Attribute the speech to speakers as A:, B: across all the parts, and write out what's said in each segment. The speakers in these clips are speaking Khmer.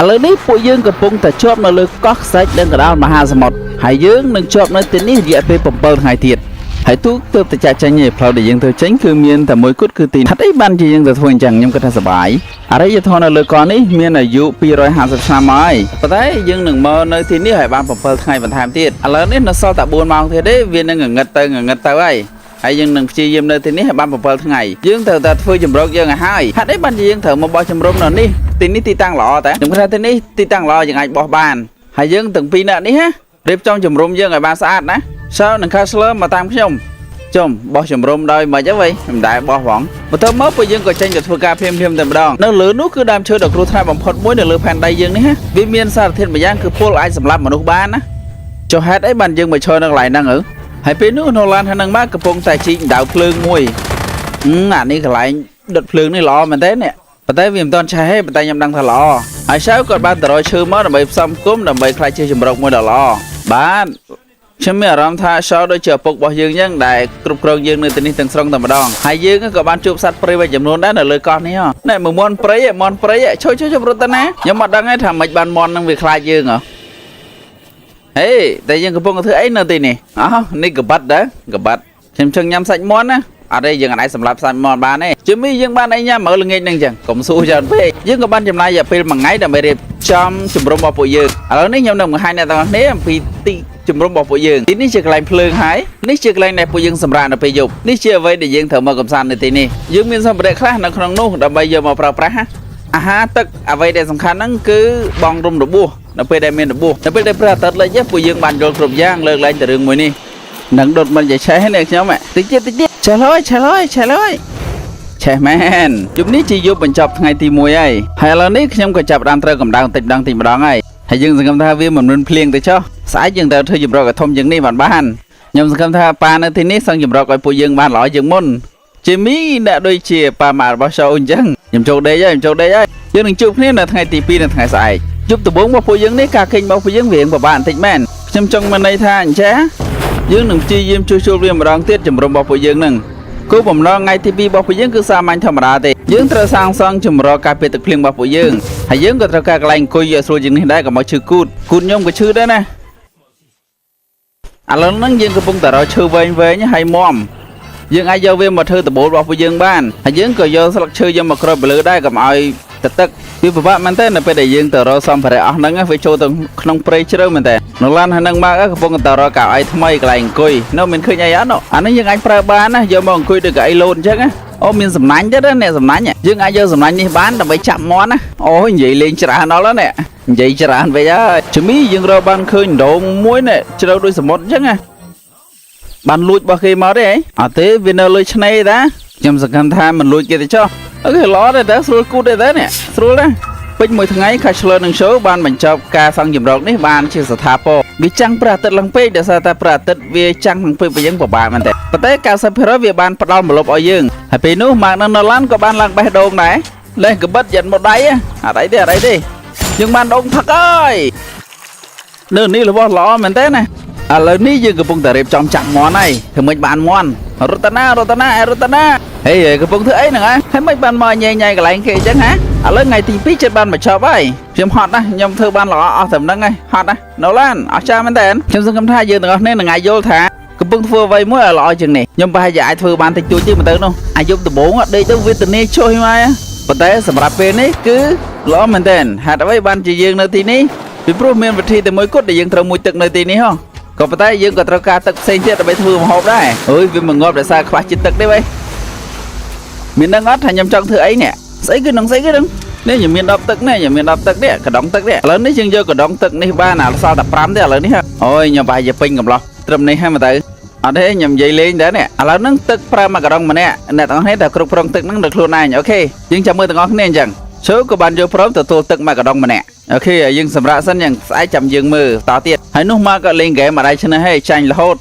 A: ឥឡូវនេះពួកយើងកំពុងតែជាប់នៅលើកោះខ្សាច់និងកណ្ដាលមហាសមុទ្រហើយយើងនឹងជាប់នៅទីនេះរយៈពេល7ថ្ងៃទៀតហើយទូកទើបតែចាក់ចេញឯផ្លូវដែលយើងទៅចេញគឺមានតែមួយគត់គឺទីហេតុអីបានជាយើងទៅធ្វើអញ្ចឹងខ្ញុំគិតថាសប្បាយអរិយធម៌នៅលើកោះនេះមានអាយុ250ឆ្នាំហើយប៉ុន្តែយើងនឹងមកនៅទីនេះឲ្យបាន7ថ្ងៃបន្ថែមទៀតឥឡូវនេះនៅសល់តែ4ម៉ោងទៀតទេវានឹងងឹតទៅហើយយើងនឹងព្យាយាមនៅទីនេះឲ្យបាន7ថ្ងៃយើងត្រូវតែធ្វើជំរកយើងឲ្យហើយហេតុអីបានជាយើងត្រូវមកបោះជំរំនៅនេះទីនេះទីតាំងល្អតែខ្ញុំគិតថាទីនេះទីតាំងល្អយើងអាចបោះបានហើយយើងទាំងពីរនាក់នេះរៀបចំជំរំយើងឲ្យបានស្អាតណាសើនឹងខាស្លើមកតាមខ្ញុំចុំបោះជំរំដោយមិនអីវិញមិនដែលបោះផងបន្ទាប់មកពួកយើងក៏ចេញទៅធ្វើការភ្លាមតែម្ដងនៅលើនោះគឺដើមឈើដ៏គ្រោះថ្នាក់បំផុតមួយនៅលើផែនដីយើងនេះវាមានសារធាតុម្យ៉ាងគឺពុលអាចសម្លាប់មនុស្សបានណាចុះហេតុអីបានយើងមកឈរនៅកន្លែងហ្នឹងហើយពេលនោះណូឡានហ្នឹងមកកំពុងតែជីកដៅភ្លើងមួយអានេះកន្លែងដុតភ្លើងនេះល្អមែនទេនេះប៉ុន្តែវាមិនទាន់ឆេះទេប៉ុន្តែខ្ញុំដឹងថាល្អហើយឆៅគាត់បានតរឈើមកដើម្បីផ្សំគុំដើម្បីខ្លាចជាជំរកមួយដ៏ល្អបាទខ្ញុំមានអារម្មណ៍ថាឆៅដូចជាឪពុករបស់យើងចឹងដែលគ្រប់គ្រងយើងនៅទីនេះទាំងស្រុងតែម្ដងហើយយើងក៏បានជួបសត្វព្រៃមួយចំនួនដែរនៅលើកោះនេះណែមួយមន់ព្រៃជួយរត់ទៅណាខ្ញុំអត់ដឹងទេថាមិនបានមន់នឹងវាខ្លាចយើងហ៎ហេតែយើងកំពុងធ្វើអីនៅទីនេះនេះកបាត់ដែរកបាត់ខ្ញុំចង់ញ៉ាំសាច់មន់ណាអត់ទេយើងអាចសម្លាប់សាច់មន់បានទេជិមីយើងបានអីញ៉ាំមើលល្ងាចហ្នឹងចឹងកុំសួរច្រើនពេកយើងក៏បានចំណាយរយៈពេល1ថ្ងៃដើម្បីរៀបចំជំរំរបស់ពួកយើងឥឡូវនេះខ្ញុំនឹងបង្ហាញអ្នកទាំងអស់គ្នាអំពីទីជំរំរបស់ពួកយើងទីនេះជាកន្លែងភ្លើងហើយនេះជាកន្លែងដែលពួកយើងសម្រាកនៅពេលយប់នេះជាអ្វីដែលយើងត្រូវមកកំសាន្តនៅទីនេះយើងមានសម្ភារៈខ្លះនៅក្នុងនោះដើម្បីយកមកប្រើប្រាស់អាហារទឹកអ្វីដែលសំខាន់ហ្នឹងគឺបងរំរបួសនៅពេលដែលមានរបួសនៅពេលដែលព្រះអាទិត្យលិចពួកយើងបានយល់គ្រប់យ៉ាងលើកឡើងតែរឿងមួយនេះនឹងដុតមិនចេះឆេះនេះខ្ញុំតិចទៀតឆេះហើយឆេះមែនជុំនេះជាយប់បញ្ចប់ថ្ងៃទី1ហើយឥឡូវនេះខ្ញុំក៏ចាប់ដើមត្រូវកម្ដៅតិចម្ដងហើយយើងសង្ឃឹមថាវាមិនមានភ្លៀងទៅចុះស្អែកយើងត្រូវធ្វើជំរកឲ្យធំជាងនេះបានខ្ញុំសង្ឃឹមថាប៉ានៅទីនេះសឹងជំរកឲ្យពួកយើងបានល្អជាងមុនជាមីអ្នកដូចជាប៉ាម៉ារបស់showអញ្ចឹងខ្ញុំចូលដេកហើយយើងនឹងជួបគ្នានៅថ្ងៃទី2នៅថ្ងៃស្អែកជប់ដំបូងរបស់ពួកយើងនេះការគេងរបស់ពួកយើងវាពិបាកបន្តិចមែនខ្ញុំចង់មានន័យថាអញ្ចឹងយើងនឹងព្យាយាមជួសជុលវាម្ដងទៀតជំរំរបស់ពួកយើងនឹងគោលបំណងថ្ងៃទី2របស់ពួកយើងគឺសាមញ្ញធម្មតាទេយើងត្រូវសាងសង់ជំរកការពារទឹកភ្លៀងរបស់ពួកយើងហើយយើងក៏ត្រូវការកន្លែងអង្គុយឲ្យស្រួលជាងនេះដែរកុំឲ្យឈឺគូតខ្ញុំក៏ឈឺដែរណាឥឡូវហ្នឹងយើងកំពុងតែរកឈើវែងហើយមាំយើងអាចយកវាមកធ្វើដបូលរបស់ពួកយើងបានហើយយើងក៏យកស្លឹកឈើយកមកក្របទៅលើដែរកុំឲ្យទឹកវាពិបាកមែនតើនៅពេលដែលយើងទៅរកសម្ភារៈអស់ហ្នឹងវាចូលទៅក្នុងព្រៃជ្រៅមែនតើនៅឡានហ្នឹងមកកំពុងតែរកកៅអីថ្មីកន្លែងអង្គុយនៅមានឃើញអីអត់អានេះយើងអាចប្រើបានណាយកមកអង្គុយដូចកៅអីលោតអញ្ចឹងណាអូមានសំណាញ់ទៀតណាសំណាញ់យើងអាចយកសំណាញ់នេះបានដើម្បីចាប់មន់ណាអូនិយាយលេងច្រើនដល់ណានិយាយច្រើនវិញហើយជមីយើងរកបានឃើញដងមួយនេះជ្រៅដូចសមុទ្រអញ្ចឹងណាបានលួចរបស់គេមកទេអត់ទេវានៅលើឆ្នេរតាខ្ញុំសង្ឃឹមថាមិនលួចគេទេចុះអូខេល្អទេតើស្រួលគូតទេតើនេះស្រួលណាពេញមួយថ្ងៃខាឆ្លើនឹង show បានបញ្ចប់ការសង់ជំរកនេះបានជាស្ថាពរវាចាំងព្រះអាទិត្យឡើងពេកដោយសារតែព្រះអាទិត្យវាចាំងឡើងពេកវិញពិបាកមែនទេប៉ុន្តែ 90% វាបានផ្ដល់ម្លប់ឲ្យយើងហើយពេលនោះម៉ាកនៅឡានក៏បានឡើងបេះដូងដែរលេះកបិតយ៉ាត់មកដៃអត់អីទេយើងបានដងផឹកហើយនៅនេះរបស់ល្អមែនទេណាឥឡូវនេះយើងកំពុងតែរៀបចំចាក់មន់ហើយធ្វើម៉េចបានមន់រតនាហេកំពុងធ្វើអីហ្នឹងហើយមិនបានមកញ៉ៃកន្លែងគេអញ្ចឹងឥឡូវថ្ងៃទី2ចិត្តបានបញ្ចប់ហើយខ្ញុំហត់ណាខ្ញុំធ្វើបានល្អអស់តែហ្នឹងហើយហត់ណាណូឡានអស្ចារ្យមែនតើខ្ញុំសង្ឃឹមថាយើងទាំងអស់គ្នានឹងអាចយល់ថាកំពុងធ្វើអ្វីមួយឲ្យល្អជាងនេះខ្ញុំប្រហែលជាអាចធ្វើបានតិចតួចទៀតមើលទៅនោះអាយុដំបូងដេកទៅវេទនាចុះមកប៉ុន្តែសម្រាប់ពេលនេះគឺល្អមែនតើហេតុអ្វីបានជាយើងនៅទីនេះពីព្រោះមានវិធីតែមួយគត់ដែលយើងត្រូវមួយទឹកនៅទីនេះហ៎ក៏ប៉ុន្តែយើងក៏ត្រូវការទឹកផ្សេងទៀតដើម្បីធ្វើម្ហូបដែរអើយវាមិនងាប់ដោយសារខ្វះជាតិទឹកទេវិញមានដឹងអត់ថាខ្ញុំចង់ធ្វើអីនេះស្អីគឺនឹងនេះខ្ញុំមាន10ទឹកនេះខ្ញុំមានកដងទឹកនេះឥឡូវនេះយើងយកកដងទឹកនេះបានសល់តែ5ទេឥឡូវនេះអូយខ្ញុំប្រហែលជាពេញកំឡោះត្រឹមនេះហើយមើលទៅអត់ទេខ្ញុំនិយាយលេងដែរនេះឥឡូវហ្នឹងទឹកប្រើមួយកដងម្នាក់អ្នកទាំងអស់គ្នាតែគ្រប់គ្រងទឹកហ្នឹងដោយខ្លួនឯងអូខេយើងចាំមើលទាំងអស់គ្នាអញ្ចឹងឈើក៏បានយកព្រមទទួលទឹកមួយកដងម្នាក់អូខេយើងសម្រាប់សិនយ៉ាងស្អែកចាំយើងមើលតទៀតហើយនោះមកក៏លេងហ្គេមអត់ដែរឈ្នះហេចាញ់រហូត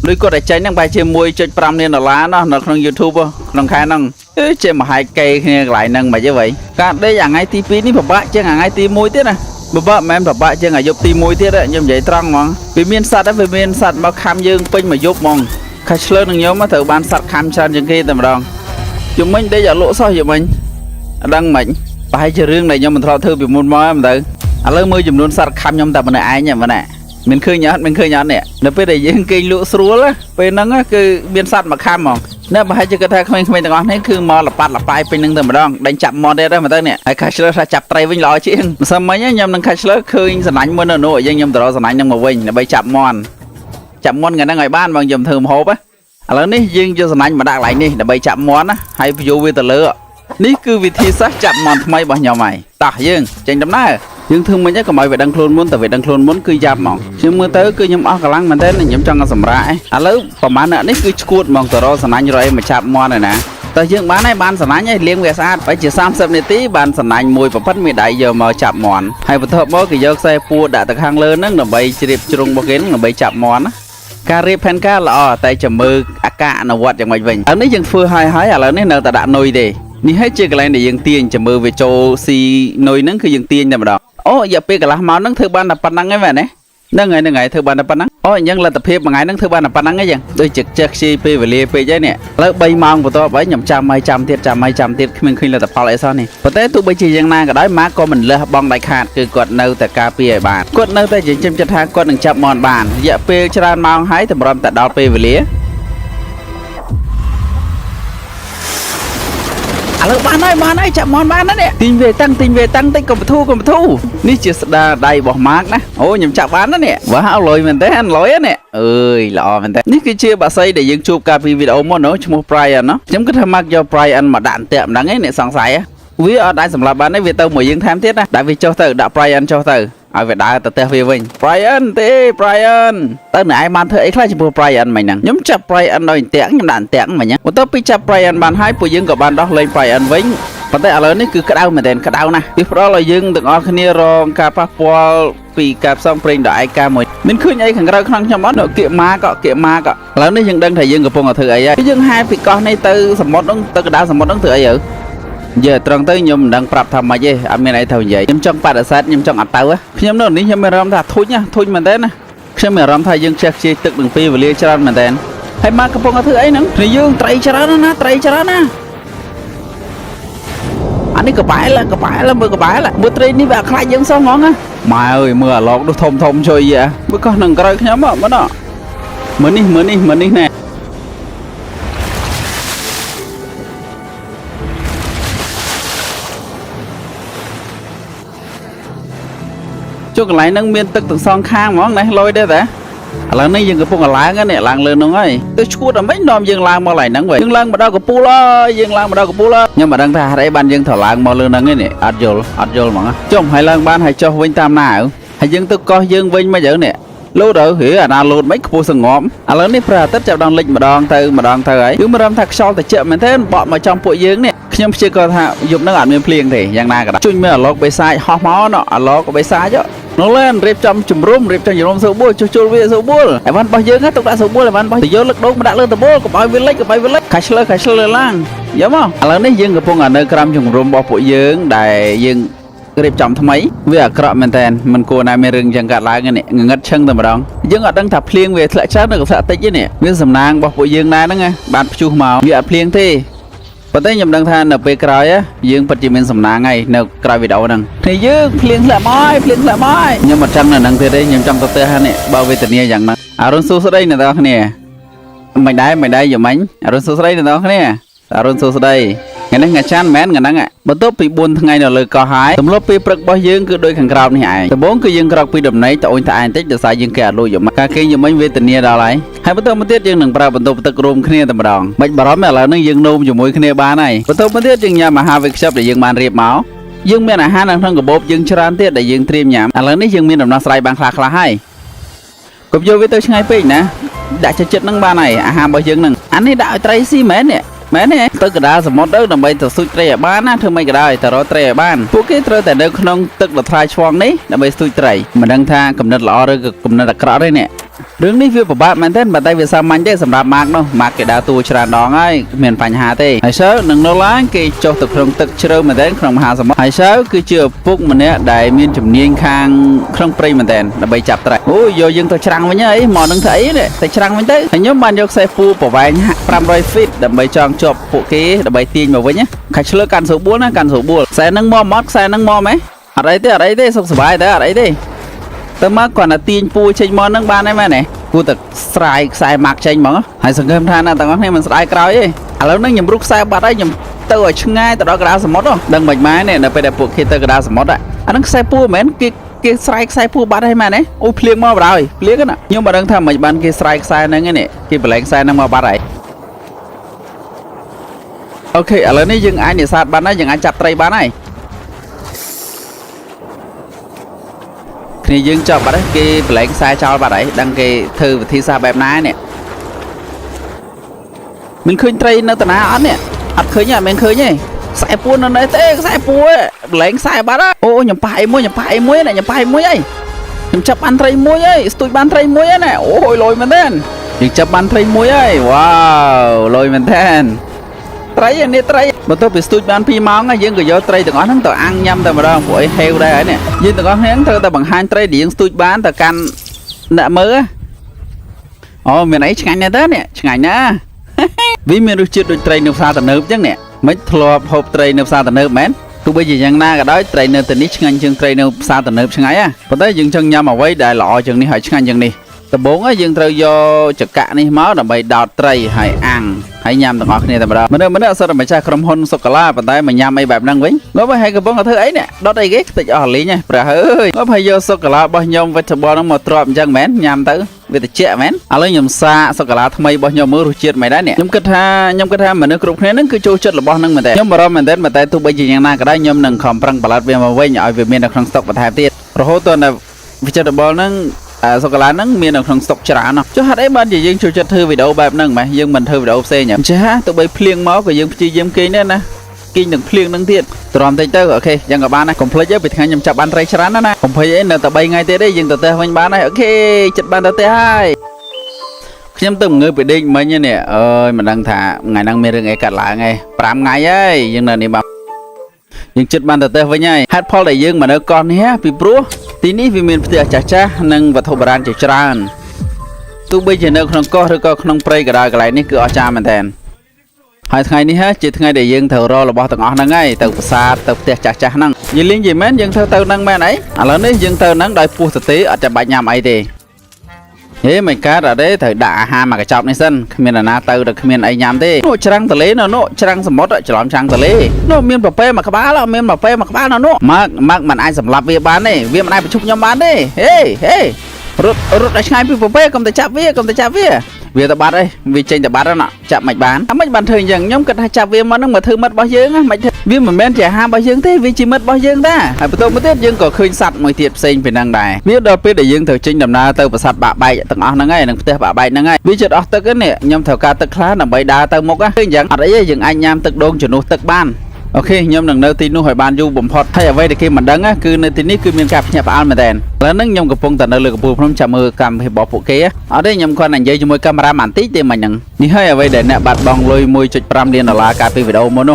A: លុយគាត់តែចាញ់ហ្នឹងបែរជា1.5 លានដុល្លារណោះនៅក្នុង YouTube ក្នុងខែហ្នឹងជាមហាកេគ្នាកន្លែងហ្នឹងមិនអីវិញការដេកថ្ងៃទី2នេះពិបាកជាងថ្ងៃទី1ទៀតណាពិបាកមិនពិបាកជាងអាយុទី1ទៀតខ្ញុំនិយាយត្រង់ហ្មងវាមានសត្វមកខំយើងពេញមួយយប់ហ្មងខាឆ្លើនឹងខ្ញុំត្រូវបានសត្វខំច្រើនជាងគេតែម្ដងជុំមិញដេកឲ្យលក់សោះយមិញអត់ដឹងមិន ប្រហែលជារឿងដែលខ្ញុំមិនធ្លាប់ធ្វើពីមុនមកហ្នឹងទៅឥឡូវមើលចំនួនសត្វខំខ្ញុំតែម្នាក់ឯងហ្នឹងណាមានឃើញអត់នេះនៅពេលដែលយើងគេងលក់ស្រួលពេលហ្នឹងគឺមានសត្វមកខំហ្មងនៅប្រហែលជាគាត់ថាក្មេងៗទាំងអស់នេះគឺមកលប៉ាត់លប៉ាយពេញនឹងតែម្ដងដេញចាប់មកទេទៅមើលទៅនេះហើយ Catchler ថាចាប់ត្រីវិញល្អជាងមិនសមមិញខ្ញុំនឹង Catchler ឃើញសំណាញ់មុននៅយើងខ្ញុំទៅរកសំណាញ់នឹងមកវិញដើម្បីចាប់មន់ថ្ងៃហ្នឹងឲ្យបានបងខ្ញុំធ្វើម្ហូបឥឡូវនេះយើងយកសំណាញ់មកដាក់កន្លែងនេះដើម្បីចាប់មន់ណាហើយពយោវាទៅលើនេះគឺវិធីសាស្ត្រចាប់មន់ថ្មីរបស់ខ្ញុំហើយតោះយើងចេញដំណើរយើងធ្វើមិញកុំឲ្យវាដឹងខ្លួនមុនតែវាដឹងខ្លួនមុនគឺយ៉ាប់ហ្មងខ្ញុំមើលទៅគឺខ្ញុំអស់កម្លាំងមែនតើខ្ញុំចង់ឲ្យសម្រាកឥឡូវប្រហែលនេះគឺឈួតហ្មងទៅរកសំណាញ់រកអីមកចាប់មន់ហើយណាតើយើងបានហើយបានសំណាញ់ហើយលាងវាស្អាតបើជា30នាទីបានសំណាញ់មួយប្រផិតមានដៃយកមកចាប់មន់ហើយបន្ទាប់មកគេយកខ្សែពួរដាក់ទៅខាងលើហ្នឹងដើម្បីជ្រាបជ្រុងរបស់គេហ្នឹងដើម្បីចាប់មន់ណាការរៀបផែនការល្អតែចាំមើលអាការអនុវត្តយ៉ាងម៉េចវិញឥឡូវនេះយើងធ្វើហើយឥឡូវនេះនៅតែដាក់នុយទេនេះហើយជាកន្លែងដែលយើងទាញចាំមើលវាចូលស៊ីនុយហ្នឹងគឺយើងទាញតែម្ដងអូរយៈពេលកន្លះម៉ោងហ្នឹងធ្វើបានតែប៉ុណ្ណឹងឯងមែនទេហ្នឹងហើយធ្វើបានតែប៉ុណ្ណឹងអូអញ្ចឹងលទ្ធភាពមួយថ្ងៃហ្នឹងធ្វើបានតែប៉ុណ្ណឹងឯងចឹងដូចជាចេះខ្ជិលពេលវេលាពេកហើយនេះឥឡូវ3ម៉ោងបន្ទាប់ហើយខ្ញុំចាំទៀតគ្មានឃើញលទ្ធផលអីសោះនេះប៉ុន្តែទោះបីជាយ៉ាងណាក៏ដោយម៉ាក៏មិនលះបង់ដាច់ខាតគឺគាត់នៅតែការពារឲ្យបានគាត់នៅតែចិញ្ចឹមចិត្តថាគាត់នឹងចាប់មន់បានរយៈពេលច្រើនម៉ោងហើយតម្រាំតែដល់ពេលវេលាឥឡូវបានហើយចាប់មន់បានណានេះទិញវាតាំងតិចកុំបធូនេះជាស្ដារដៃរបស់ម៉ាកណាអូខ្ញុំចាប់បានណានេះវ៉ាអលុយមែនទេអលុយណាអើយល្អមែនទេនេះគឺជាបាសីដែលយើងជួបកាលពីវីដេអូមុនឈ្មោះ Brian ណាខ្ញុំគិតថាម៉ាកយក Brian មកដាក់អន្ទាក់ម្ដងឯងអ្នកសង្ស័យវាអត់អាចសម្លាប់បានទេវាទៅមួយយើងថែមទៀតណាដាក់វាចុះទៅដាក់ Brian ចុះទៅឲ្យវាដើរទៅផ្ទះវាវិញ Brian ទៅណែឯងបានធ្វើអីខ្លះចំពោះ Brian មិញហ្នឹងខ្ញុំចាប់ Brian ដោយអន្ទាក់ខ្ញុំដាក់អន្ទាក់មិញហ្នឹងបន្ទាប់ពីចាប់ Brian បានហើយពួកយើងក៏បានដោះលែង Brian វិញប៉ុន្តែឥឡូវនេះគឺក្តៅមែនទែនក្តៅណាស់វាផ្ដល់ឲ្យយើងទាំងអស់គ្នារងការប៉ះពាល់ពីការផ្សងព្រេងដល់ឯកាមួយមានឃើញអីខាងក្រៅក្នុងខ្ញុំអត់គៀកម៉ាក៏ឥឡូវនេះយើងដឹងថាយើងកំពុងតែធ្វើអីហើយយើងហែពីកោះនេះទៅសមុទ្រហ្នឹងទៅកណ្ដាលសមុទ្រហ្នឹងធ្វើអីទៅយើត្រង់ទៅខ្ញុំមិនដឹងប្រាប់ថាម៉េចទេអត់មានអីត្រូវនិយាយខ្ញុំចង់បដិសេធខ្ញុំចង់អត់ទៅខ្ញុំនៅនេះខ្ញុំមានអារម្មណ៍ថាធុញមែនទែនណាខ្ញុំមានអារម្មណ៍ថាយើងខ្ជិះខ្ជាយទឹកនឹងពេលវេលាច្រើនមែនទែនហើយម៉ាកំពុងតែធ្វើអីហ្នឹងគ្នាយើងត្រីច្រើនណាអានេះកបែលមើលកបែលមើលត្រីនេះវាខ្លាចយើងសោះហ្មងណាម៉ែអើយមើលអាឡោកនោះធំជួយមើលកោះនឹងក្រោយខ្ញុំមើលនេះណែចុះកន្លែងហ្នឹងមានទឹកទាំងសងខាងហ្មងណែលយទេតាឥឡូវនេះយើងកំពុងឡើងនេះឡើងលើនោះហើយទៅឈួតតែមិននាំយើងឡើងមកកន្លែងហ្នឹងវិញយើងឡើងមកដល់កពូលហើយខ្ញុំមិនដឹងថាហេតុអីបានយើងត្រូវឡើងមកលើហ្នឹងនេះអត់យល់ហ្មងចុះហើយឡើងបានហើយចុះវិញតាមណាហើយយើងទៅកោះយើងវិញមកយើងនេះលោតទៅអាណាលោតមិនខ្ពស់សងំឥឡូវនេះព្រះអាទិត្យចាប់ដល់លិចម្ដងទៅហើយគឺមានអារម្មណ៍ថាខ្យល់ត្រជាក់មែនទេបក់មកចំពួកយើងនេះខ្ញុំព្យាករថាយប់ហ្នឹងអត់មានភ្លៀងទេយ៉ាងណាក៏ដោយជួយមើលអាឡុកបេសាចហោះមកណអាឡុកបេសាចនោះលែនរៀបចំជំរុំសូបួលចុះជុលវាសូបួលអីវ៉ាន់របស់យើងទុកដាក់សូបួលអីវ៉ាន់របស់ទៅយកលើកដូងមកដាក់លើតបូលកុំឲ្យវាលិចCatchlerឡើងយកមកឥឡូវនេះយើងកំពុងនៅក្រោមជំរុំរបស់ពួកយើងដែលយើងរៀបចំថ្មីវាអាក្រក់មែនតើមិនគួរណាមានរឿងចឹងកើតឡើងនេះងងឹតឈឹងតែម្ដងយើងអត់ដឹងថាភ្លៀងវាធ្លាក់ច្រើនឬក៏ធ្លាក់តិចទេនេះវាសំណាងរបស់ពួកយើងដែរហ្នឹងបានព្យុះមកវាអត់ភ្លៀងទេប៉ុន្តែខ្ញុំដឹងថានៅពេលក្រោយយើងពិតជាមានសំណាងហើយនៅក្រោយវីដេអូហ្នឹងគ្នាយើងភ្លៀងធ្លាក់មកខ្ញុំអត់ចង់នៅហ្នឹងទៀតទេខ្ញុំចង់ទៅផ្ទះនេះបើវេទនាយ៉ាងហ្នឹងអរុនសួស្ដីអ្នកនរគ្នាមិនដែរយមិញអរុនសួស្ដីអ្នកនរគ្នាអរុនសួស្ដីថ្ងៃនេះថ្ងៃច័ន្ទមែនថ្ងៃហ្នឹងបន្ទាប់ពី4ថ្ងៃនៅលើកោះហើយទម្លាប់ពេលព្រឹករបស់យើងគឺដូចខាងក្រោមនេះឯងដំបូងគឺយើងក្រោកពីដំណេកត្អូញត្អែតិចដោយសារយើងគេអត់លួចយកមកការគេយមិញវេទនាដល់ហើយបន្តមកទៀតយើងនឹងប្រើបន្ទប់ទឹករួមគ្នាតែម្ដងមិនបារម្ភឥឡូវនេះយើងនោមជាមួយគ្នាបានហើយបន្តមកទៀតយើងញ៉ាំអាហារវេកខ្ចប់ដែលយើងបានរៀបមកយើងមានអាហារនៅក្នុងកាបូបយើងច្រើនទៀតដែលយើងត្រៀមញ៉ាំឥឡូវនេះយើងមានដំណោះស្រាយបានខ្លះហើយកុំយកវាទៅឆ្ងាយពេកណាដាក់ចិត្តហ្នឹងបានហើយអាហាររបស់យើងហ្នឹងអានេះដាក់ឲ្យត្រីស៊ីមែនទេទៅកណ្ដាលសមុទ្រទៅដើម្បីទៅស៊ូចត្រីឲ្យបានណាធ្វើម៉េចក៏ដោយទៅរកត្រីឲ្យបានពួកគេត្រូវតែនៅក្នុងទឹកដ៏ថ្លាឆ្វងនេះដើម្បីស៊ូចត្រីមិនដឹងថាកំណត់ល្អឬក៏កំណត់អាក្រក់ទេនេះ Đường ní phía của bạn mình tên mà tay về sao mạnh thế sầm đạp mạc đâu mạc cái đá tu tràn đòn ấy miền Pành Hà tê hay sớ đừng nô lá cái cho thực trong thực chơi mà đến trong Hà sầm hay sớ cứ chưa phúc mình nè đại miền chủng niên khang trong prey mình tên là bay chập tại ôi vô dương tôi trăng với nhá ấy mò đừng thấy đấy tôi trăng với đấy hay nhớ bạn vô xe phu của vài pram đôi fit để bay tròn chụp phụ kế để bay tin vào với nhá khách chơi can số 4 á can số 4 xe nâng mò mót xe nâng mò mấy ở đây thế sốc sải đấy ở đây đi tớ mắc còn là tin phu trên mò nâng ban đấy mà nàyกูตึกสายมักใจมั้งให้สังเกตท่านะแต่ก็ให้มันสายกราวยี่แล้วนั่งยำรุกสายบัดได้ยำตัวช่างง่ายแต่เรากระดาษสมมติดังใบไม้เนี่ยเราไปได้ปลูกขี้ตัวกระดาษสมมติอ่ะอันนั้นสายปูเหมือนกี่สายปูบัดให้มาเนี่ยโอ้เพลียงมาบ่อยเพลียงกันอ่ะยังมาดังทำใบบันกี่สายนั่งเนี่ยกี่แปลงสายนั่งมาบัดไหนโอเคแล้วนี่ยังไอ้เนี่ยศาสตร์บันนะยังไอ้จับไตรบันไหนนี่ยังจับบัดcáiแหลงsai choบัดđấy đăng cái thư thi saแบบนั้นเนี่ยmình khơi trai nơi tận áoเนี่ยอัดเคยเนี่ยmìnhเคยเนี่ยใส่ปูนนั่นเต้ใส่ปูแหลงใส่บัดอ่ะโอ้ยำไปมวยเนี่ยยำไปมวยไอ้ยำจับบันไตรมวยไอ้สตูดบันไตรมวยเนี่ยโอ้ยลอยมันแน่นยังจับบันไตรมวยไอ้ว้าวลอยมันแน่นไตรอันนี้ไตรบนโต๊ะเป็นสตูดบันพี่มองไงยังก็ย่อไตรแต่ก่อนทั้งตัวอังยำแต่มาดองป่วยเฮลได้เนี่ยยังแต่ก่อนทั้งเธอแต่บางฮันไตรดียังสตูดบันแต่กันหน้ามืออ๋อเมื่อไหร่ช่างเนี่ยเต้เนี่ยช่างเนี่ยวิมีรู้จุดโดยไตรเนื้อซาตะเนิบจังเนี่ยไม่ทลอบหอบไตรเนื้อซาตะเนิบแมนทุกใบยังหน้าก็ได้ไตรเนื้อตัวนี้ช่างยังไตรเนื้อซาตะเนิบช่างไงอ่ะพอได้ยังช่างยำเอาไว้ได้หล่อจังนี่หายช่างยังนี่แต่บงยังเธอโยจักกะนี่ม้าแต่ใบดาวไตรหายอ่างให้ยำต่างออกนี่แต่มาดมันเนื้อสดไม่ใช่ครมฮนสกลาปัตตายมันยำไม่แบบนั่งวิ่งแล้วไปให้กระบองกับเธอไอ้เนี่ยดอทไอ้เก๊กติดอ่อนลิ้นไงปลาเฮ้ยแล้วไปโยสกลาบ่ยำไปทบอลน้ำมาตรอมจังแมนยำตื้อไปติดเจ๊แมนอะไรยำซาสกลาทำไมบ่ยำมือรู้เจ็ดไม่ได้เนี่ยยำกระทามันเนื้อกรุบเนี่ยนั่นคือโจชัดหรือบ่นั่งมันแต่ยำบารมันเด่นมาแต่ตัวใบจีอย่างน่าก็ได้ยำหนึ่งคอมปรังปลาดเวียนมาไว้เอาไปเมียนในครั้งสต็อกมาแทนที่เพราะตัวน่ะวิจัยบอลนั่งสกลานั่งมีหนังทางสกจราเนาะจะหาได้บ้านอย่างยังชูจัดเธอวิดีโอแบบนั่งไหมยังมันเธอวิดีโอเซ่เนี่ยใช่ฮะตัวใบเพลียงม้าก็ยังจียังกินเนี่ยนะกินหนึ่งเพลียงนั่งเทียดตรอมเตอร์โอเคยังกับบ้านนะผมเพลย์ไปทางยำจับบ้านไรชรานะนะผมเพลย์เนี่ยแต่ใบไงเตะได้ยังเตะมันบ้านนะโอเคจัดบ้านเตะให้ยำตึมเงยไปดิ้งมั้ยเนี่ยมันนั่งถ่าไงนั่งมีเรื่องไอ้กัดหลาไงปรามไงยัยยังนั่นนี่แบบยังจัดบ้านเตะไว้ไงฮัทพอได้ยังมาเนื้อก้อนนี้ปีปลัวทีนี้วิมีนเพื่อจ้านั่งวัตถุโบราณจะจราณตู้ใบเจเนอร์ขนมก้อนหรือก็ขนมเปรย์กระดาษกระไรนี่คืออาจารย์มันแทนหายไงนี่ฮะจิตไงเดี๋ยวยังเธอรอระบอบต่างออกนั่งไงเติบซาเติบเตะจ้านั่งยิงลิ้นยิงแม่นยังเธอนั่งแม่ไหนแล้วนี่ยังเธอนั่งได้ปูสติอาจจะใบยำไอเดเฮ้ยไม่กัดอะไรเธอด่าหามากระจอบในเส้นขมิ้นนาเตอร์ขมิ้นไอยำเด้โน่ช่างทะเลโน่ช่างสมมติจะล้อมช่างทะเลโน่เมียนปะเป้มากระบ้าแล้วเมียนปะเป้มากระบ้าโน่มักมันไอสำหรับเวียบ้านนี่เวียมันไอไปชุบยำบ้านนี่เฮ้รถไอช่างพี่ปะเป้กำแต่จับเวียเวียตะบัดเลยวีเจนตะบัดแล้วน่ะจับไม่บ้านทำไม่บ้านเธออย่างย่อมกระทำจับเวียมันต้องมาถือมัดบ่เยอะนะไม่เวียมันแม่นจะห้ามบ่เยอะที่วีจิมัดบ่เยอะได้ไอ้ประตูประเทศยังก็เคยสัตว์มวยเทียบเซ็งเป็นนางได้เวียดอเป็นแต่ยังเธอจิงดำนาเตอประสาทบะใบตั้งออกนั่งไงนั่งประเทศบะใบนั่งไงวิจิตออกตึกเนี่ยย่อมแถวการตึกคล้าหนังใบดาเตอมกอะอย่างอะไรอย่างไอ้ยามตึกโดงจุดนู้ตึกบ้านโอเคย่อมหนังเนื้อตีนู้หอยบานอยู่บ่มพอดถ้าอย่าไว้แต่เกมมันดังอะคือในที่นี้คือมีการเนี่ยปานมาแทนแล้วนั่งย่อมกับพงแต่เนื้อเลือกกับปูพร้อมจับมือกำให้บอกปุ๊กเกี้ยเอาได้ย่อมคนนั่งเยอะจมูกกำรามันตีเต็มมันยังนี่ให้เอาไว้เด่นเนี่ยบัดบองลอยมวยจุดปรำเรียนดอลลาร์การไปวิดีโอโมโน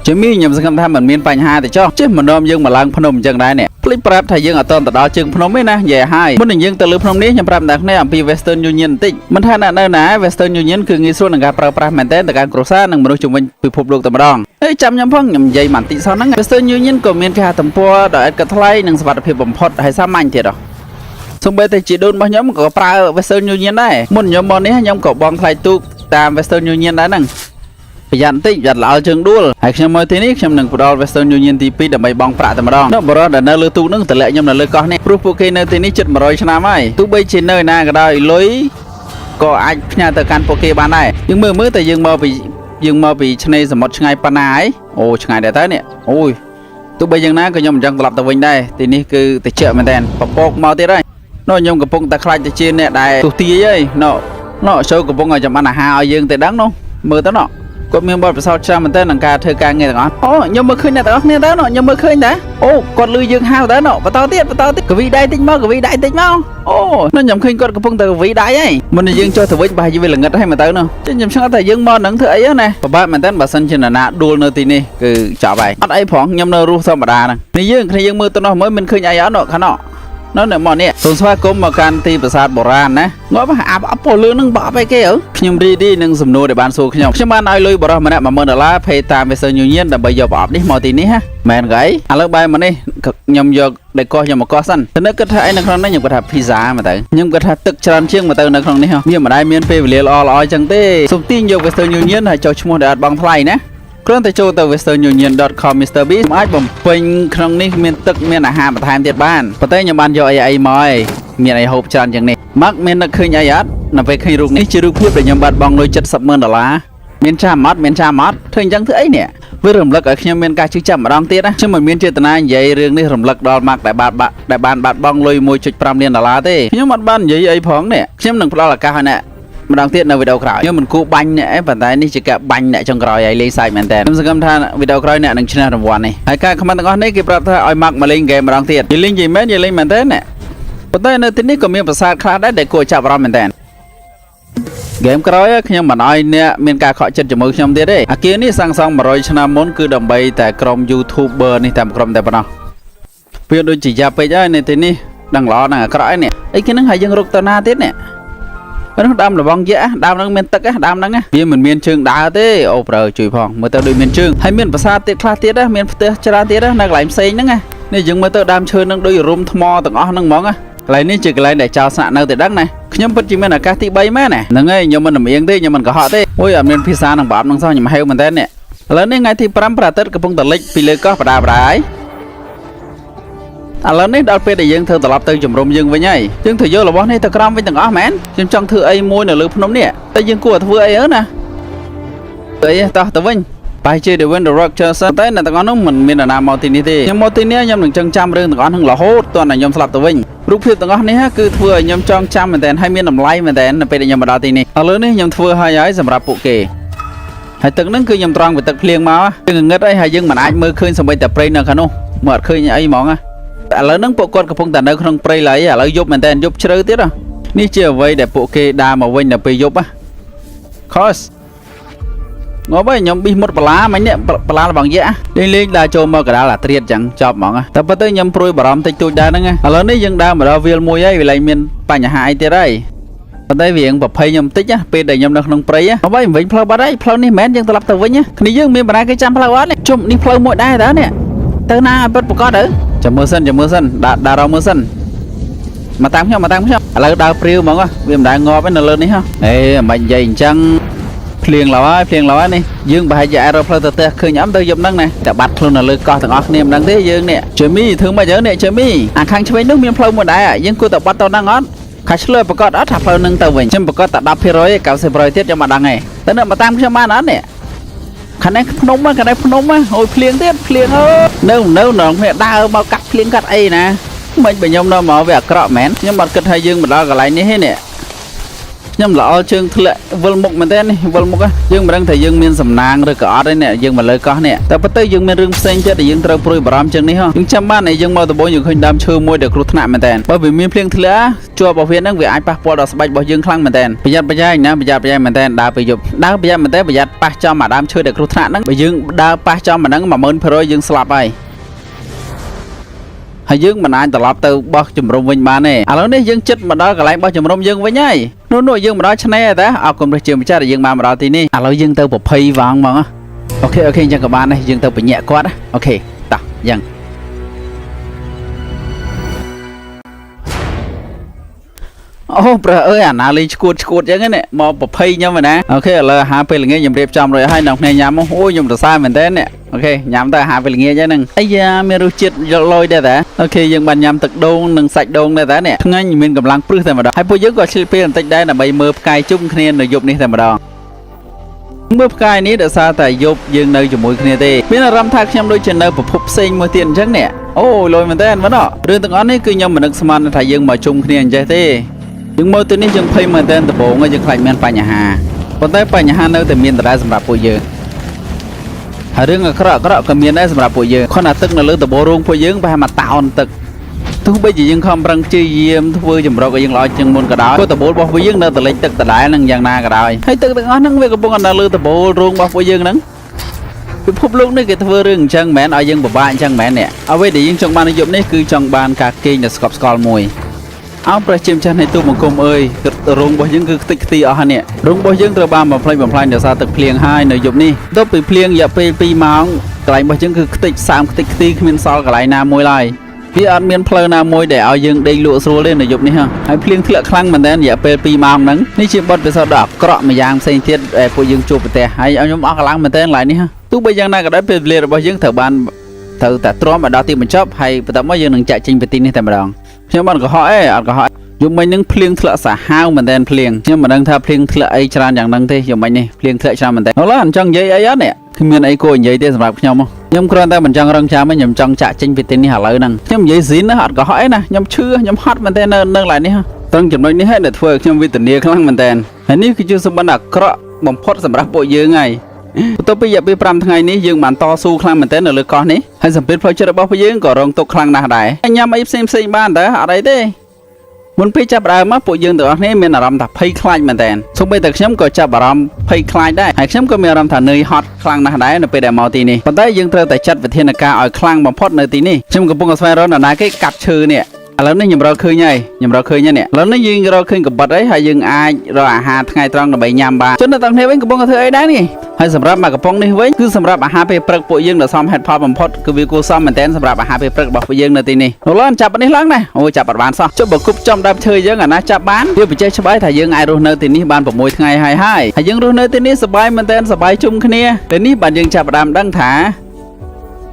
A: จะมีย่อมสังคมทำเหมือนมีนปัญหาแต่จ้าเชื่อมันนอมยังมาล้างพนมจังได้เนี่ยพลิกปรับไทยยังเอาตอนตัดดาวจึงพนมไม่นะแย่ให้มันหนึ่งยังตะลือพนมนี้ยังปรับดักในอัมพีเวสเทิร์นยูเนียนติมันท่านั่นนะเวสเทิร์นยูเนียนคืองี้ส่วนในการปรับแมนเทนแต่การกรซ่าหนึ่งมนุษย์จุ่มเป็นปีพบโลกแต่มาดองเฮ้ยจำยำพ่องยำใหญ่หมันติซ้อนนั่งเวสเทิร์นยูเนียนก็มีการทำพัวดอกกระทลายหนึ่งสวัสดิภาพบ่มพอดให้สามัญเถิดหรอสมบัติจีโดนบางยำก็ปลาเวสเทิร์นยูเนียนได้มุ่นยำบอลนี้ยำก็บองไทยตุกตามเวสเทิร์นยูเนียนได้นั่งพยันติยัดเหล่าเชิงดูลไอ้ขโมยที่นี้ขโมยหนึ่งปลอดเวสเทิร์นยูเนียนที่ปีดำไปบองปลาแต่มาดองนอกบรอดเนื้อเลือดตู้นึงแต่ละยำเนื้อเลือดก้อนนี่ปลุกพวกเกย์เนื้อที่นี้จุดมาร้อยชนะไหมตู้ใบจีเนื้อหน้าก็ได้ลอยก็ไอ้พญาตะการโปเกบ้านได้ยังมือแต่ยังมาไปชนะสมดชงไงปนายโอ้ชงไงเดี๋ยวท้ายเนี่ยโอ้ยตู้ใบยังน้าก็ยำจังตลับตะวันได้ทีนี้คือติเชื่อมันแทนปอกมาที่ได้นอกยำกับปงตะไคร้จะเชียนเนี่ยได้ตุตีเย้ยนอกโชว์กับปงไงจะมันหาเอายังแต่ดังน้องมือตั้งนอก គាត់មានបទពិសោធន៍ច្រើនមែនតើក្នុងការធ្វើការងារទាំងអស់អូខ្ញុំមើលឃើញអ្នកទាំងអស់គ្នាតើខ្ញុំមើលឃើញតើអូគាត់លឺយើងហៅតើបន្តទៀតកវីដៃតិចមកអូខ្ញុំឃើញគាត់កំពុងតែកវីដៃហើយមុននឹងយើងចុះទៅវិញប្រហែលជាវាល្ងឹតហើយមើលទៅនោះខ្ញុំឆ្ងល់ថាយើងមកនឹងធ្វើអីណាពិបាកមែនតើបើសិនជានរណាដួលនៅទីនេះគឺចប់ហើយអត់អីផងខ្ញុំនៅរស់ធម្មតាហ្នឹងនេះយើងមើលទៅនោះមើលមិនឃើញអីអត់នោះខាងនោះនៅមកនេះសូមស្វាគមន៍មកកាន់ទីប្រាសាទបុរាណណាងាប់អាប់ពលលឿននឹងបបអីគេខ្ញុំរីនឹងសំណួរដែលបានសួរខ្ញុំបានឲ្យលុយបរិះម្នាក់$10000 ភេតាម Western Union ដើម្បីយកប្រអប់នេះមកទីនេះហ៎មែនគេឥឡូវបែរមកនេះខ្ញុំយកដេកកោះខ្ញុំមកកោះសិនទៅនឹកគិតថាអីនៅក្នុងនេះខ្ញុំគាត់ថា pizza មកទៅខ្ញុំគាត់ថាទឹកច្រើនជាងមកទៅនៅក្នុងនេះវាមិនដែលមានពេលវេលាល្អអញ្ចឹងទេសូមទាញយក Western Union ហើយចុះឈ្មោះដែលអត់បង់ថ្លៃណាគ្រាន់តែចូលទៅ westernunion.com Mr. Beast អាចបំពេញក្នុងនេះមានទឹកមានអាហារបន្ថែមទៀតបានប៉ុន្តែខ្ញុំបានយកអីមកហើយមានអីហូបច្រើនជាងនេះមកមាននឹកឃើញអីអត់នៅពេលឃើញរូបនេះជារូបភាពដែលខ្ញុំបាត់បង់លុយ$700,000មានចាំអត់ធ្វើអញ្ចឹងធ្វើអីនេះវារំលឹកឲ្យខ្ញុំមានការជឿចាំម្ដងទៀតណាខ្ញុំមិនមានចេតនានិយាយរឿងនេះរំលឹកដល់ម៉ាក់ដែលបានបាត់បង់លុយ$1.5 លានទេខ្ញុំអត់បាននិយាយអីផងនេះខ្ញុំនឹងផ្ដល់ឱកាសឲ្យអ្នកម្ដងទៀតនៅវីដេអូក្រោយខ្ញុំមិនគួរបាញ់អ្នកប៉ុន្តែនេះជាការបាញ់អ្នកចុងក្រោយឲ្យលេងសាច់មែនតើខ្ញុំសង្ឃឹមថាវីដេអូក្រោយអ្នកនឹងឈ្នះរង្វាន់នេះហើយការខមមិនទាំងអស់នេះគេប្រាប់ថាឲ្យមកលេងហ្គេមម្ដងទៀតនិយាយលេងមែនមែនតើអ្នកប៉ុន្តែនៅទីនេះក៏មានប្រាសាទខ្លះដែរដែលគួរចាប់អារម្មណ៍មែនតើហ្គេមក្រោយខ្ញុំមិនឲ្យអ្នកមានការខកចិត្តជាមួយខ្ញុំទៀតទេអាគារនេះសាងសង់100ឆ្នាំមុនគឺដើម្បីតែក្រុម YouTuber នេះតែក្រុមតែប៉ុណ្ណោះវាដូចជាយ៉ាប់ពេកហើយនៅទីនេះដឹងល្អណាស់អាក្រក់ឯនេះអីគេនឹងឲ្យយើងរកទៅណាទៀតនេះហ្នឹងដើមលបងយៈដើមហ្នឹងមានទឹកដើមហ្នឹងវាមិនមានជើងដើរទេអូប្រើជួយផងមើលទៅដូចមានជើងហើយមានប្រាសាទទៀតខ្លះទៀតមានផ្ទះច្រើនទៀតនៅកន្លែងផ្សេងហ្នឹងនេះយើងមើលទៅដើមឈើហ្នឹងដូចរុំថ្មទាំងអស់ហ្នឹងហ្មងកន្លែងនេះជាកន្លែងដែលចោលស្នាក់នៅទៅដឹងណាខ្ញុំពិតជាមានឱកាសទី3មែនហ្នឹងហើយខ្ញុំមិនម្អៀងទេខ្ញុំមិនកុហកទេអូយអត់មានភាសានឹងប្រអប់ហ្នឹងសោះខ្ញុំហៅមែនតើនេះឥឡូវនេះថ្ងៃទី5ព្រះអាទិត្យកំពុងតែលិចពីលើកោះបដាហើយឥឡូវនេះដល់ពេលដែលយើងធ្វើត្រឡប់ទៅជំរំយើងវិញហើយយើងត្រូវយករបស់នេះទៅក្រោមវិញទាំងអស់មែនខ្ញុំចង់ធ្វើអីមួយនៅលើភ្នំនេះតែយើងគួរធ្វើអីណាអីតោះទៅវិញបាយជិះ The Wind Rock Johnson តែអ្នកទាំងអស់នោះមិនមាននរណាមកទីនេះទេខ្ញុំមកទីនេះខ្ញុំនឹងចងចាំរឿងទាំងអស់ហ្នឹងរហូតទាន់តែខ្ញុំស្លាប់ទៅវិញរូបភាពទាំងអស់នេះគឺធ្វើឲ្យខ្ញុំចងចាំមែនតើហើយមានតម្លៃមែនតើនៅពេលដែលខ្ញុំមកដល់ទីនេះឥឡូវនេះខ្ញុំធ្វើហើយសម្រាប់ពួកគេហើយទឹកហ្នឹងគឺខ្ញុំត្រង់ពីទឹកភ្លៀងមកយើងងឹតអីហើយយើងមិនអាចមើលឃើញសម្បីតែព្រៃនៅខាងនោះមើលអត់ឃើញអីហ្មងឥឡូវហ្នឹងពួកគាត់កំពុងតែនៅក្នុងព្រៃឡើយឥឡូវយប់មែនតើយប់ជ្រៅទៀតនេះជាអ្វីដែលពួកគេដើរមកវិញនៅពេលយប់ខុសងប់ហើយខ្ញុំប៊ីសមុតបលាមិញនេះបលារបស់យៈលេងដើរចូលមកកដាលអាត្រៀតចឹងចប់ហ្មងតែប៉ុន្តែខ្ញុំព្រួយបារម្ភតិចតួចដែរហ្នឹងឥឡូវនេះយើងដើរមកដល់វាលមួយហើយវាឡើងមានបញ្ហាអីទៀតហើយប៉ុន្តែវាប្រភ័យខ្ញុំតិចពេលដែលខ្ញុំនៅក្នុងព្រៃអ្វីវិញផ្លូវបាត់ហើយផ្លូវនេះមិនមែនយើងត្រឡប់ទៅវិញគ្នាយើងមានបណ្ដាគេចាំផ្លូវអត់ជុំនេះផ្លូវមួយដែរតើនេះទៅណាពិតប្រកបទៅចាំមើលសិនដាក់រកមើលសិនមកតាមខ្ញុំឥឡូវដើរព្រាវហ្មងវាមិនដែលងាប់ទេនៅលើនេះហេមិននិយាយអញ្ចឹងភ្លៀងឡោហើយនេះយើងប្រហែលជាអាចរកផ្លូវទៅផ្ទះឃើញទៅយប់ហ្នឹងណាតែបាត់ខ្លួននៅលើកោះទាំងអស់គ្នាមិនដឹងទេយើងនេះជេមីធ្វើមកយើងនេះជេមីអាខាងឆ្វេងនោះមានផ្លូវមួយដែរយើងគួរតែបាត់ទៅហ្នឹងអត់ខាឆ្លើយប្រកាសអត់ថាផ្លូវហ្នឹងទៅវិញខ្ញុំប្រកាសតែ10% 90%ទៀតខ្ញុំមិនដឹងទេតែនៅមកតាមខ្ញុំបានអត់នេះខាងនេះភ្នំអូយភ្លៀងទៀតភ្លៀងអើនៅគ្នាដើរមកកាត់ភ្លៀងកាត់អីណាមិនបើខ្ញុំនៅមកវាអាក្រក់មែនខ្ញុំអត់គិតថាយើងមកដល់កន្លែងនេះទេនេះខ្ញុំល្អជើងធ្លាក់វិលមុខមែនទេនេះវិលមុខយើងមិនដឹងថាយើងមានសំណាងឬក៏អត់ទេនេះយើងមកលើកោះនេះតែប៉ុន្តែយើងមានរឿងផ្សេងទៀតដែលយើងត្រូវព្រួយបារម្ភជាងនេះយើងចាំបានតែយើងមកដំបូងយើងឃើញដើមឈើមួយដែលគ្រោះថ្នាក់មែនទេបើវាមានភ្លៀងធ្លាក់ជាប់របស់វាហ្នឹងវាអាចប៉ះពាល់ដល់ស្បែករបស់យើងខ្លាំងមែនទេប្រយ័ត្នមែនទេដើរពេលយប់ដើរប្រយ័ត្នមែនទេប្រយ័ត្នប៉ះចំអាដើមឈើដែលគ្រោះថ្នាក់ហ្នឹងបើយើងដើរប៉ះចំអាហ្នឹង10000%យើងស្លាប់ហើយយើងមិនអាចត្រឡប់ទៅបោះជំរំវិញបានទេឥឡូវនេះយើងចិត្តមកដល់កន្លែងបោះជំរំយើងវិញហើយនោះយើងមកដល់ឆ្នេរតែអរគុណព្រះជាម្ចាស់ដែលយើងបានមកដល់ទីនេះឥឡូវយើងទៅប្រភ័យវងហ្មងអូខេអញ្ចឹងក៏បានដែរយើងទៅបញ្ញាក់គាត់អូខេតោះយ៉ាងអូព្រះអើយអាណាលេងឈួតអញ្ចឹងនេះមកប្រភ័យខ្ញុំណាអូខេឥឡូវអាហារពេលល្ងាចខ្ញុំរៀបចំរួចហើយនៅគ្នាញ៉ាំអូយខ្ញុំសរសើរមែនតើនេះអូខេញ៉ាំទៅអាហារពេលល្ងាចហ្នឹងអាយ៉ាមានរសជាតិយកលយដែរតាអូខេយើងបានញ៉ាំទឹកដូងនិងសាច់ដូងដែរតានេះថ្ងៃមានកម្លាំងព្រឹសតែម្ដងហើយពួកយើងក៏ឆ្លៀតពេលបន្តិចដែរដើម្បីមើលផ្កាយជុំគ្នានៅយប់នេះតែម្ដងមើលផ្កាយនេះដោយសារតែយប់យើងនៅជាមួយគ្នាទេមានអារម្មណ៍ថាខ្ញុំដូចជានៅប្រភពផ្សេងមួយទៀតអញ្ចឹងនេះអូលយមែនតើមែនអត់រឿងទាំងអស់នេះគឺខ្ញុំមិននឹកស្មានថាយើងមកជុំគ្នាអញ្ចេះទេយើងមើលទៅនេះយើងភ័យមែនតើដំបូងយើងខ្លាចមានបញ្ហាប៉ុន្តែបញ្ហានៅតែមានដដែលសម្រាប់ពួកយើង រឿងអាក្រក់ក៏មានដែរសម្រាប់ពួកយើងគាត់ថាទឹកនៅលើដបរោងពួកយើងប្រហែលមកតោនទឹកទោះបីជាយើងខំប្រឹងព្យាយាមធ្វើចម្រុកឲ្យយើងល្អជាងមុនក៏ដោយក៏ដបូលរបស់ពួកយើងនៅតែលេចទឹកដដែលនឹងយ៉ាងណាក៏ដោយហើយទឹកទាំងអស់ហ្នឹងវាកំពុងនៅលើដបូលរោងរបស់ពួកយើងហ្នឹងពិភពលោកនេះគេធ្វើរឿងអញ្ចឹងមែនឲ្យយើងពិបាកអញ្ចឹងមែននេះអ្វីដែលយើងចង់បាននៅយប់នេះគឺចង់បានការគេងដែលស្កប់ស្កល់មួយអោព្រះជាម្ចាស់នៃទូបង្គំអើយរោងរបស់យើងគឺខ្ទេចខ្ទីអស់នេះរោងរបស់យើងត្រូវបានបំផ្លាញដោយសារទឹកភ្លៀងហើយនៅយប់នេះទៅពីភ្លៀងរយៈពេល2ម៉ោងកន្លែងរបស់យើងគឺខ្ទេចសាមខ្ទេចខ្ទីគ្មានសល់កន្លែងណាមួយឡើយវាអត់មានផ្លូវណាមួយដែលឲ្យយើងដេកលក់ស្រួលទេនៅយប់នេះហើយភ្លៀងធ្លាក់ខ្លាំងមែនទែនរយៈពេល2ម៉ោងហ្នឹងនេះជាបទពិសោធន៍ដ៏អាក្រក់មួយយ៉ាងផ្សេងទៀតដែលពួកយើងជួបប្រទះហើយខ្ញុំអស់កម្លាំងមែនទែនឡើយនេះទោះបីយ៉ាងណាក៏ដោយពេលវេលារបស់យើងត្រូវតែទ្រាំឲ្យដល់ទីបញ្ចប់ហើយបន្ទាប់មកយើងនឹងចាក់ចេញពីទីនេះតែម្ដងខ្ញុំអត់កុហកអត់កុហកយប់មិញនឹងភ្លៀងធ្លាក់សាហាវមែនទែនភ្លៀងខ្ញុំមិនដឹងថាភ្លៀងធ្លាក់អីច្រើនយ៉ាងហ្នឹងទេយប់មិញនេះភ្លៀងធ្លាក់ច្រើនមែនទែនអូឡអញ្ចឹងនិយាយអីអត់នេះគ្មានអីគួរនិយាយទេសម្រាប់ខ្ញុំគ្រាន់តែមិនចង់រងចាំទេខ្ញុំចង់ចាក់ចេញពីទីនេះឥឡូវហ្នឹងខ្ញុំនិយាយស៊ីនណាអត់កុហកអីណាខ្ញុំឈឺខ្ញុំហត់មែនទែននៅឡើយនេះត្រង់ចំណុចនេះហើយដែលធ្វើឲ្យខ្ញុំវេទនាខ្លាំងមែនទែនហើយនេះគឺជាសម្បត្តិអាក្រក់បំផុតសម្រាប់ពួកយើងហើយបន្ទាប់ពីរយៈពេល5ថ្ងៃនេះយើងបានតស៊ូខ្លាំងមែនទែននៅលើកោះនេះហើយសម្ពាធផ្លូវចិត្តរបស់ពួកយើងក៏រងទុក្ខខ្លាំងណាស់ដែរញ៉ាំអីផ្សេងបានតើអត់អីទេមុនពេលចាប់ដើមមកពួកយើងទាំងអស់គ្នាមានអារម្មណ៍ថាភ័យខ្លាចមែនទែនសូម្បីតែខ្ញុំក៏ចាប់អារម្មណ៍ភ័យខ្លាចដែរហើយខ្ញុំក៏មានអារម្មណ៍ថានឿយហត់ខ្លាំងណាស់ដែរនៅពេលដែលមកទីនេះប៉ុន្តែយើងត្រូវតែចាត់វិធានការឲ្យខ្លាំងបំផុតនៅទីនេះខ្ញុំកំពុងស្វែងរកនរណាគេកាប់ឈើនេះឥឡូវនេះខ្ញុំរកឃើញហើយនេះឥឡូវនេះយើងរកឃើញកបិតហើយយើងអាចរកអាហារថ្ងៃត្រង់ដើម្បីញ៉ាំបានជននៅទាំងគ្នាវិញកំពុងធ្វើអីដែរនេះហើយសម្រាប់មកកំប៉ុងនេះវិញគឺសម្រាប់អាហារពេលព្រឹកពួកយើងដែលសមហេតុផលបំផុតគឺវាគួរសមមែនទែនសម្រាប់អាហារពេលព្រឹករបស់ពួកយើងនៅទីនេះនោះឡើយចាប់នេះឡើងណាអូចាប់អត់បានសោះចុះបើគប់ចំដើមឈើយើងអាណាចាប់បានវាបច្ចេកច្បាស់ថាយើងអាចរស់នៅទីនេះបាន6ថ្ងៃហើយយើងរស់នៅទីនេះសប្បាយមែនទែនសប្បាយជុំគ្នាពេលនេះបានយើងចាប់ផ្ដើមដឹងថា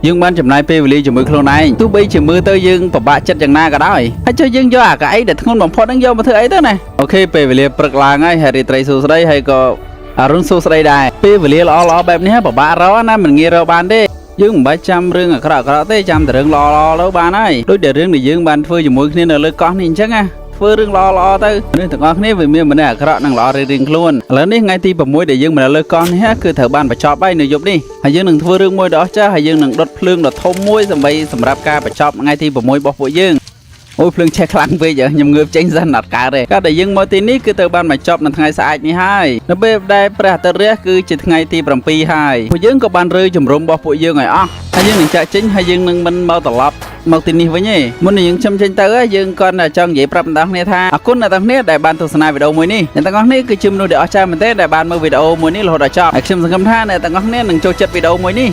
A: យើងបានចំណាយពេលវេលាជាមួយខ្លួនឯងទោះបីជាមើលទៅយើងពិបាកចិត្តយ៉ាងណាក៏ដោយហើយចុះយើងយកអាកៅអីដែលធ្ងន់បំផុតហ្នឹងយកមកធ្វើអីទៅណាអូខេពេលវេលាព្រឹកឡើងហើយហើយរាត្រីសួស្ដីហើយក៏អរុនសួស្ដីដែរពេលវេលាល្អបែបនេះពិបាករកណាមិនងាយរកបានទេយើងមិនបាច់ចាំរឿងអាក្រក់ទេចាំតែរឿងល្អទៅបានហើយដូចតែរឿងដែលយើងបានធ្វើជាមួយគ្នានៅលើកោះនេះអញ្ចឹងណាធ្វើរឿងល្អទៅរឿងទាំងអស់គ្នាវាមានម្នាក់អាក្រក់និងល្អរៀងៗខ្លួនឥឡូវនេះថ្ងៃទី6ដែលយើងមកលើកោះនេះគឺត្រូវបានបញ្ចប់ហើយនៅយប់នេះហើយយើងនឹងធ្វើរឿងមួយដ៏អស្ចារ្យហើយយើងនឹងដុតភ្លើងដ៏ធំមួយសម្រាប់ការបញ្ចប់ថ្ងៃទី6របស់ពួកយើងអូយភ្លើងឆេះខ្លាំងពេកខ្ញុំងើបចេញសិនអត់កើតទេកាលដែលយើងមកទីនេះគឺត្រូវបានបញ្ចប់នៅថ្ងៃស្អែកនេះហើយនៅពេលដែលព្រះអាទិត្យរះគឺជាថ្ងៃទី7ហើយពួកយើងក៏បានរើជំរំរបស់ពួកយើងឲ្យអស់ហើយយើងនឹងចាក់ចេញហើយយើងនឹងមិនមកត្រឡប់មកទីនេះវិញទេមុននឹងយើងចេញទៅយើងក៏ចង់និយាយប្រាប់អ្នកនរគ្នាថាអរគុណអ្នកនរគ្នាដែលបានទស្សនាវីដេអូមួយនេះអ្នកទាំងអស់គ្នាគឺជាមនុស្សដែលអស្ចារ្យមែនទែនដែលបានមើលវីដេអូមួយនេះរហូតដល់ចប់ហើយខ្ញុំសង្ឃឹមថាអ្នកទាំងអស់គ្នានឹងចូលចិត្តវីដេអូមួយនេះ